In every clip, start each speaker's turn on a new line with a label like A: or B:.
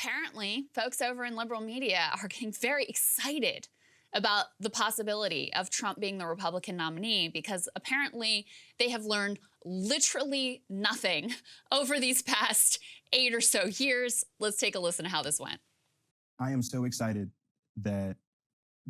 A: apparently folks over in liberal media are getting very excited about the possibility of Trump being the Republican nominee, because apparently they have learned literally nothing over these past 8 or so years. Let's take a listen to how this went.
B: I am so excited that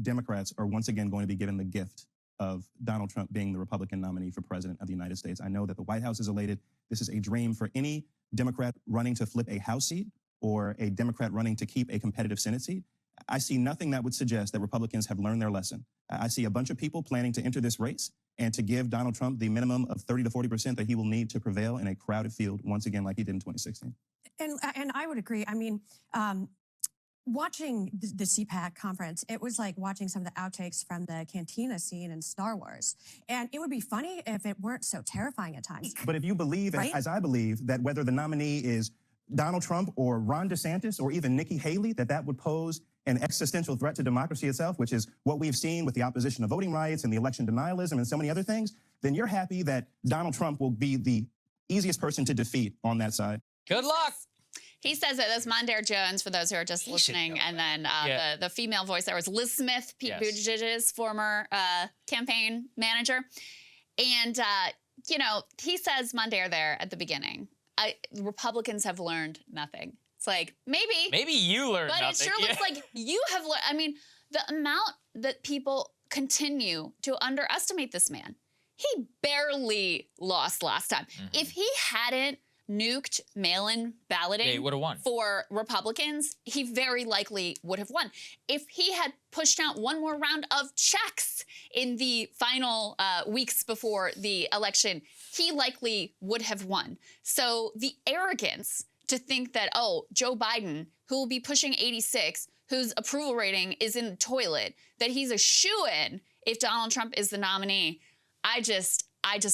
B: Democrats are once again going to be given the gift of Donald Trump being the Republican nominee for president of the United States. I know that the White House is elated. This is a dream for any Democrat running to flip a House seat or a Democrat running to keep a competitive Senate seat. I see nothing that would suggest that Republicans have learned their lesson. I see a bunch of people planning to enter this race and to give Donald Trump the minimum of 30 to 40% that he will need to prevail in a crowded field once again like he did in 2016.
C: And I would agree. I mean, watching the CPAC conference, it was like watching some of the outtakes from the cantina scene in Star Wars. And it would be funny if it weren't so terrifying at times.
B: But if you believe,
C: right?
B: as I believe, that whether the nominee is Donald Trump or Ron DeSantis or even Nikki Haley, that would pose an existential threat to democracy itself, which is what we've seen with the opposition to voting rights and the election denialism and so many other things, then you're happy that Donald Trump will be the easiest person to defeat on that side.
D: Good luck.
A: He says that that's Mondaire Jones, for those who are just listening. And then the female voice there was Liz Smith, Pete Buttigieg's former campaign manager. And, you know, he says Mondaire there at the beginning. Republicans have learned nothing. It's like, maybe
D: you learned
A: but
D: nothing.
A: But it sure looks like you have learned. I mean, the amount that people continue to underestimate this man. He barely lost last time. If he hadn't nuked mail-in balloting for Republicans, he very likely would have won. If he had pushed out one more round of checks in the final weeks before the election, he likely would have won. So the arrogance to think that, oh, Joe Biden, who will be pushing 86, whose approval rating is in the toilet, that he's a shoo-in if Donald Trump is the nominee, I just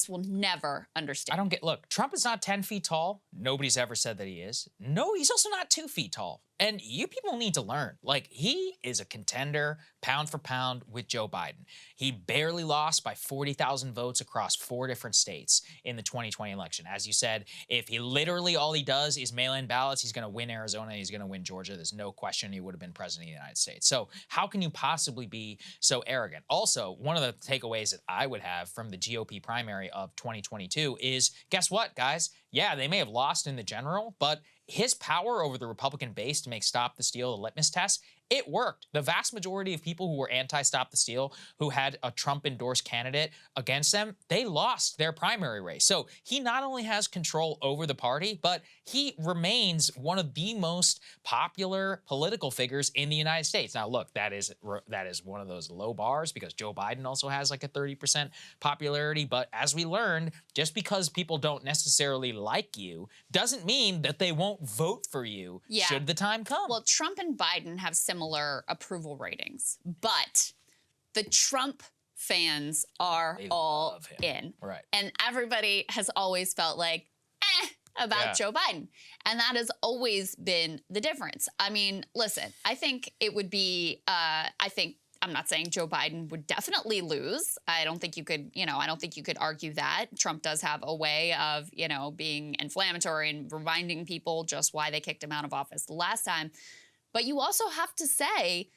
A: will never understand.
D: Look, Trump is not 10 feet tall. Nobody's ever said that he is. No, he's also not 2 feet tall. And you people need to learn. Like, he is a contender, pound for pound, with Joe Biden. He barely lost by 40,000 votes across 4 different states in the 2020 election. As you said, if he literally all he does is mail-in ballots, he's going to win Arizona, he's going to win Georgia. There's no question he would have been president of the United States. So how can you possibly be so arrogant? Also, one of the takeaways that I would have from the GOP primary of 2022 is, guess what, guys? Yeah, they may have lost in the general, but his power over the Republican base to make Stop the Steal the litmus test, it worked. The vast majority of people who were anti-Stop the Steal, who had a Trump-endorsed candidate against them, they lost their primary race. So he not only has control over the party, but he remains one of the most popular political figures in the United States. Now, look, that is one of those low bars because Joe Biden also has like a 30% popularity. But as we learned, just because people don't necessarily like you doesn't mean that they won't vote for you should the time come.
A: Well, Trump and Biden have similar approval ratings, but the Trump fans are all in.
D: Right.
A: And everybody has always felt like, about Joe Biden. And that has always been the difference. I mean, listen, I think it would be, I'm not saying Joe Biden would definitely lose. I don't think you could, I don't think you could argue that. Trump does have a way of, being inflammatory and reminding people just why they kicked him out of office the last time. But you also have to say,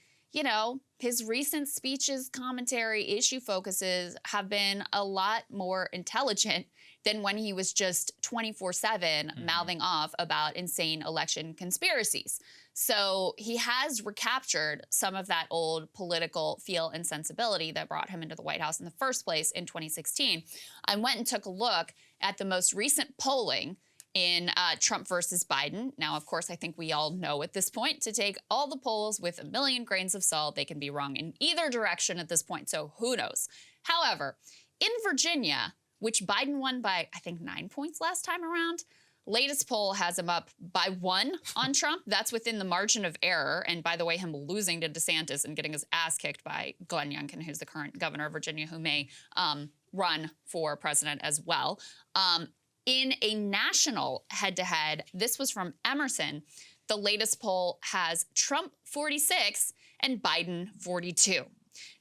A: his recent speeches, commentary, issue focuses have been a lot more intelligent than when he was just 24/7 mouthing off about insane election conspiracies. So he has recaptured some of that old political feel and sensibility that brought him into the White House in the first place in 2016. I went and took a look at the most recent polling in Trump versus Biden. Now, of course, I think we all know at this point to take all the polls with a million grains of salt. They can be wrong in either direction at this point, so who knows? However, in Virginia, which Biden won by, I think, 9 points last time around, latest poll has him up by 1 on Trump. That's within the margin of error. And by the way, him losing to DeSantis and getting his ass kicked by Glenn Youngkin, who's the current governor of Virginia, who may run for president as well. In a national head-to-head, this was from Emerson, the latest poll has Trump 46 and Biden 42.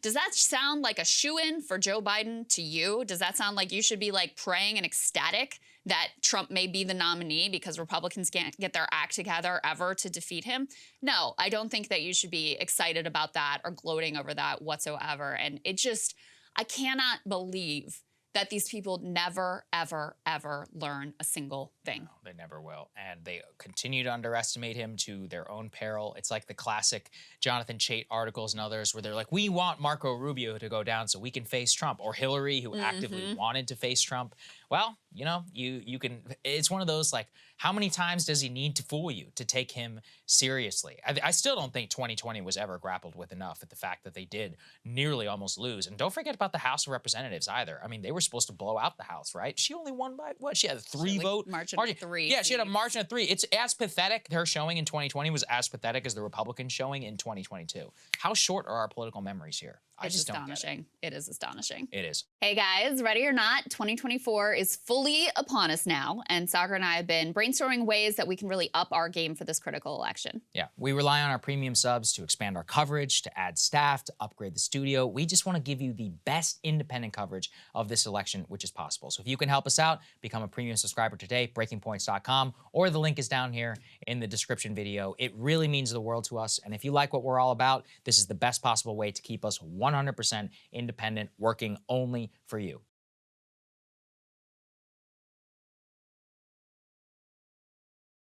A: Does that sound like a shoo-in for Joe Biden to you? Does that sound like you should be like praying and ecstatic that Trump may be the nominee because Republicans can't get their act together ever to defeat him. No, I don't think that you should be excited about that or gloating over that whatsoever. And it just, I cannot believe that these people never, ever, ever learn a single thing.
D: No, they never will. And they continue to underestimate him to their own peril. It's like the classic Jonathan Chait articles and others where they're like, we want Marco Rubio to go down so we can face Trump, or Hillary, who actively wanted to face Trump. Well, you know, you can, it's one of those like, how many times does he need to fool you to take him seriously? I still don't think 2020 was ever grappled with enough at the fact that they did nearly almost lose. And don't forget about the House of Representatives either. I mean, they were supposed to blow out the House, right? She only won by what? She had a 3-vote
A: margin of 3.
D: Yeah, she had a margin of 3. It's as pathetic. Her showing in 2020 was as pathetic as the Republican showing in 2022. How short are our political memories here? I
A: It's
D: just don't get
A: astonishing. It is astonishing.
D: it. It is.
A: Hey guys, ready or not, 2024 is fully upon us now, and Saagar and I have been brainstorming ways that we can really up our game for this critical election.
D: Yeah, we rely on our premium subs to expand our coverage, to add staff, to upgrade the studio. We just want to give you the best independent coverage of this election, which is possible. So if you can help us out, become a premium subscriber today, breakingpoints.com, or the link is down here in the description video. It really means the world to us. And if you like what we're all about, this is the best possible way to keep us 100% independent, working only for you.